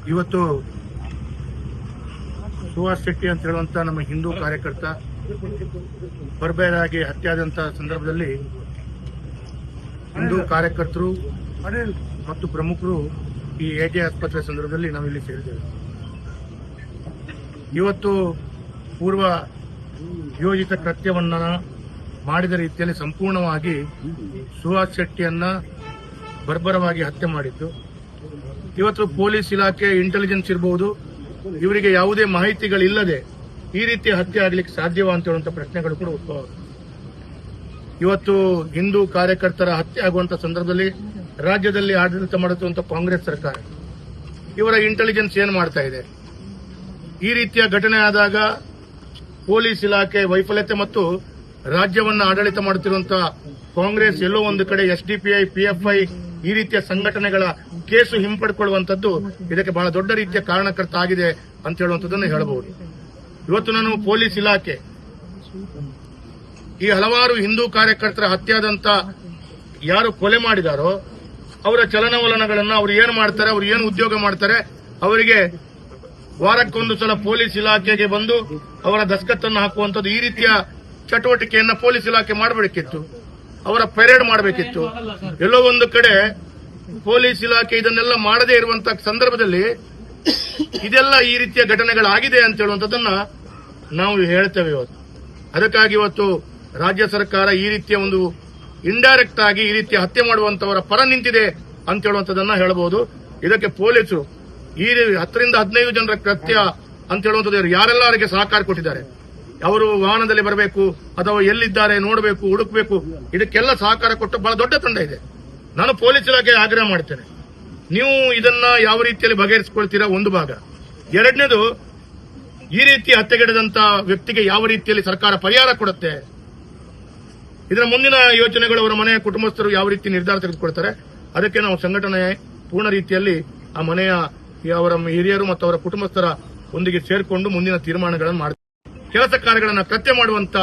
ಇವತ್ತು ಸುಹಾಸ್ ಶೆಟ್ಟಿ ಅಂತ ಹೇಳುವಂತ ನಮ್ಮ ಹಿಂದೂ ಕಾರ್ಯಕರ್ತ ಬರ್ಬೇರಾಗಿ ಹತ್ಯೆಯಾದಂತ ಸಂದರ್ಭದಲ್ಲಿ ಹಿಂದೂ ಕಾರ್ಯಕರ್ತರು ಮತ್ತು ಪ್ರಮುಖರು ಈ ಎಜೆ ಆಸ್ಪತ್ರೆ ಸಂದರ್ಭದಲ್ಲಿ ನಾವಿಲ್ಲಿ ಸೇರಿದ್ದೇವೆ. ಇವತ್ತು ಪೂರ್ವ ಯೋಜಿತ ಕೃತ್ಯವನ್ನ ಮಾಡಿದ ರೀತಿಯಲ್ಲಿ ಸಂಪೂರ್ಣವಾಗಿ ಸುಹಾಸ್ ಶೆಟ್ಟಿಯನ್ನ ಬರ್ಬರವಾಗಿ ಹತ್ಯೆ ಮಾಡಿದ್ದು. ಇವತ್ತು ಪೊಲೀಸ್ ಇಲಾಖೆ ಇಂಟೆಲಿಜೆನ್ಸ್ ಇರಬಹುದು, ಇವರಿಗೆ ಯಾವುದೇ ಮಾಹಿತಿಗಳಿಲ್ಲದೆ ಈ ರೀತಿ ಹತ್ಯೆ ಆಗಲಿಕ್ಕೆ ಸಾಧ್ಯವಾ ಅಂತ ಹೇಳುವಂತ ಪ್ರಶ್ನೆಗಳು ಕೂಡ ಉದ್ಭವ. ಇವತ್ತು ಹಿಂದೂ ಕಾರ್ಯಕರ್ತರ ಹತ್ಯೆ ಆಗುವಂತ ಸಂದರ್ಭದಲ್ಲಿ ರಾಜ್ಯದಲ್ಲಿ ಆಡಳಿತ ಮಾಡುತ್ತಿರುವಂತಹ ಕಾಂಗ್ರೆಸ್ ಸರ್ಕಾರ ಇವರ ಇಂಟೆಲಿಜೆನ್ಸ್ ಏನು ಮಾಡ್ತಾ ಇದೆ? ಈ ರೀತಿಯ ಘಟನೆ ಆದಾಗ ಪೊಲೀಸ್ ಇಲಾಖೆ ವೈಫಲ್ಯತೆ ಮತ್ತು ರಾಜ್ಯವನ್ನ ಆಡಳಿತ ಮಾಡುತ್ತಿರುವಂತಹ ಕಾಂಗ್ರೆಸ್ ಎಲ್ಲೋ ಒಂದು ಕಡೆ ಎಸ್ಡಿಪಿಐ, ಪಿಎಫ್ಐ ಈ ರೀತಿಯ ಸಂಘಟನೆಗಳ ಕೇಸು ಹಿಂಪಡೆದುಕೊಳ್ಳುವಂತದ್ದು ಇದಕ್ಕೆ ಬಹಳ ದೊಡ್ಡ ರೀತಿಯ ಕಾರಣಕರ್ತ ಆಗಿದೆ ಅಂತ ಹೇಳುವಂತದ್ದನ್ನು ಹೇಳಬಹುದು. ಇವತ್ತು ನಾನು ಪೊಲೀಸ್ ಇಲಾಖೆ ಈ ಹಲವಾರು ಹಿಂದೂ ಕಾರ್ಯಕರ್ತರ ಹತ್ಯೆಯಾದಂತ ಯಾರು ಕೊಲೆ ಮಾಡಿದಾರೋ ಅವರ ಚಲನವಲನಗಳನ್ನ ಅವ್ರು ಏನು ಮಾಡ್ತಾರೆ, ಅವ್ರು ಏನು ಉದ್ಯೋಗ ಮಾಡ್ತಾರೆ, ಅವರಿಗೆ ವಾರಕ್ಕೊಂದು ಸಲ ಪೊಲೀಸ್ ಇಲಾಖೆಗೆ ಬಂದು ಅವರ ದಸ್ಕತ್ತನ್ನು ಹಾಕುವಂಥದ್ದು ಈ ರೀತಿಯ ಚಟುವಟಿಕೆಯನ್ನ ಪೊಲೀಸ್ ಇಲಾಖೆ ಮಾಡಬೇಕಿತ್ತು. ಅವರ ಪೆರೇಡ್ ಮಾಡಬೇಕಿತ್ತು. ಎಲ್ಲೋ ಒಂದು ಕಡೆ ಪೊಲೀಸ್ ಇಲಾಖೆ ಇದನ್ನೆಲ್ಲ ಮಾಡದೇ ಇರುವಂತಹ ಸಂದರ್ಭದಲ್ಲಿ ಇದೆಲ್ಲ ಈ ರೀತಿಯ ಘಟನೆಗಳಾಗಿದೆ ಅಂತ ಹೇಳುವಂಥದ್ದನ್ನ ನಾವು ಹೇಳ್ತೇವೆ ಇವತ್ತು. ಅದಕ್ಕಾಗಿ ಇವತ್ತು ರಾಜ್ಯ ಸರ್ಕಾರ ಈ ರೀತಿಯ ಒಂದು ಇಂಡೈರೆಕ್ಟ್ ಆಗಿ ಈ ರೀತಿಯ ಹತ್ಯೆ ಮಾಡುವಂತವರ ಪರ ನಿಂತಿದೆ ಅಂತ ಹೇಳುವಂಥದ್ದನ್ನ ಹೇಳಬಹುದು. ಇದಕ್ಕೆ ಪೊಲೀಸರು ಈ 10 ರಿಂದ 15 ಜನರ ಕೃತ್ಯ ಅಂತ ಹೇಳುವಂಥದ್ದು ಯಾರೆಲ್ಲ ಅವರಿಗೆ ಸಹಕಾರ ಕೊಟ್ಟಿದ್ದಾರೆ, ಅವರು ವಾಹನದಲ್ಲಿ ಬರಬೇಕು ಅಥವಾ ಎಲ್ಲಿದ್ದಾರೆ ನೋಡಬೇಕು, ಹುಡುಕಬೇಕು, ಇದಕ್ಕೆಲ್ಲ ಸಹಕಾರ ಕೊಟ್ಟು ಬಹಳ ದೊಡ್ಡ ತಂಡ ಇದೆ. ನಾನು ಪೊಲೀಸ್ ಇಲಾಖೆ ಆಗ್ರಹ ಮಾಡ್ತೇನೆ, ನೀವು ಇದನ್ನ ಯಾವ ರೀತಿಯಲ್ಲಿ ಬಗೆಹರಿಸಿಕೊಳ್ತೀರಾ ಒಂದು ಭಾಗ. ಎರಡನೇದು, ಈ ರೀತಿ ಹತ್ಯೆಗಡೆದಂತ ವ್ಯಕ್ತಿಗೆ ಯಾವ ರೀತಿಯಲ್ಲಿ ಸರ್ಕಾರ ಪರಿಹಾರ ಕೊಡುತ್ತೆ, ಇದರ ಮುಂದಿನ ಯೋಚನೆಗಳು ಅವರ ಮನೆಯ ಕುಟುಂಬಸ್ಥರು ಯಾವ ರೀತಿ ನಿರ್ಧಾರ ತೆಗೆದುಕೊಳ್ತಾರೆ, ಅದಕ್ಕೆ ನಾವು ಸಂಘಟನೆ ಪೂರ್ಣ ರೀತಿಯಲ್ಲಿ ಆ ಮನೆಯ ಅವರ ಹಿರಿಯರು ಮತ್ತು ಅವರ ಕುಟುಂಬಸ್ಥರ ಒಂದಿಗೆ ಸೇರಿಕೊಂಡು ಮುಂದಿನ ತೀರ್ಮಾನಗಳನ್ನು ಮಾಡ್ತಾರೆ. ಕೆಲಸ ಕಾರ್ಯಗಳನ್ನು ಕೃತ್ಯ ಮಾಡುವಂತ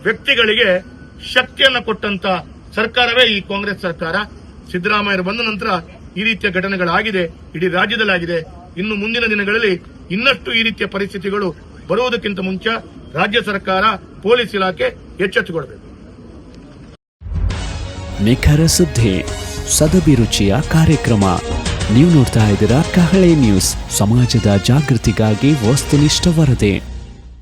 ವ್ಯಕ್ತಿಗಳಿಗೆ ಶಕ್ತಿಯನ್ನು ಕೊಟ್ಟಂತ ಸರ್ಕಾರವೇ ಈ ಕಾಂಗ್ರೆಸ್ ಸರ್ಕಾರ. ಸಿದ್ದರಾಮಯ್ಯರು ಬಂದ ನಂತರ ಈ ರೀತಿಯ ಘಟನೆಗಳಾಗಿದೆ, ಇಡೀ ರಾಜ್ಯದಲ್ಲಾಗಿದೆ. ಇನ್ನು ಮುಂದಿನ ದಿನಗಳಲ್ಲಿ ಇನ್ನಷ್ಟು ಈ ರೀತಿಯ ಪರಿಸ್ಥಿತಿಗಳು ಬರುವುದಕ್ಕಿಂತ ಮುಂಚೆ ರಾಜ್ಯ ಸರ್ಕಾರ, ಪೊಲೀಸ್ ಇಲಾಖೆ ಎಚ್ಚೆತ್ತುಕೊಳ್ಬೇಕು. ನಿಖರ ಸುದ್ದಿ, ಸದಭಿರುಚಿಯ ಕಾರ್ಯಕ್ರಮ. ನೀವು ನೋಡ್ತಾ ಇದ್ದೀರಾ ಕಹಳೆ ನ್ಯೂಸ್, ಸಮಾಜದ ಜಾಗೃತಿಗಾಗಿ ವಸ್ತುನಿಷ್ಠ ವರದಿ.